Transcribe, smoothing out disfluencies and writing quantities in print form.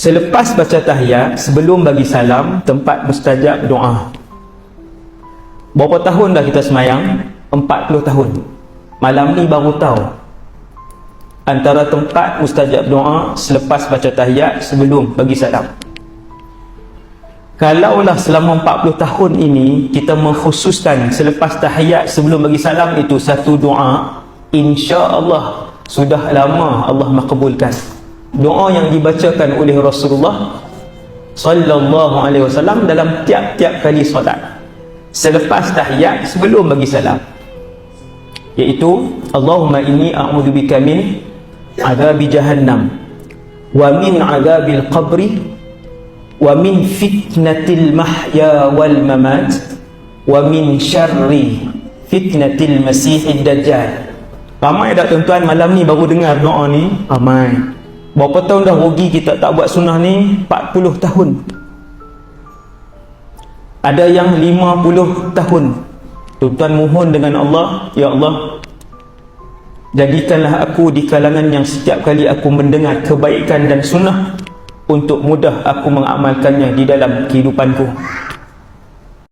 Selepas baca tahiyat, sebelum bagi salam, tempat mustajab doa. Berapa tahun dah kita semayang? 40 tahun. Malam ni baru tahu antara tempat mustajab doa selepas baca tahiyat, sebelum bagi salam. Kalaulah selama 40 tahun ini kita mengkhususkan selepas tahiyat sebelum bagi salam itu satu doa, insya-Allah sudah lama Allah makbulkan doa yang dibacakan oleh Rasulullah sallallahu alaihi wasallam dalam tiap-tiap kali solat selepas tahiyat sebelum bagi salam, iaitu Allahumma inni a'udzubika min adzabi jahannam wa min adzabil qabri wa min fitnatil mahya wal mamat wa min syarri fitnatil masihid dajjal. Ramai dah tuan-tuan malam ni baru dengar doa ni, ramai. Berapa tahun dah rugi kita tak buat sunnah ni? 40 tahun. Ada yang 50 tahun. Tuan-tuan mohon dengan Allah, ya Allah, jadikanlah aku di kalangan yang setiap kali aku mendengar kebaikan dan sunnah untuk mudah aku mengamalkannya di dalam kehidupanku.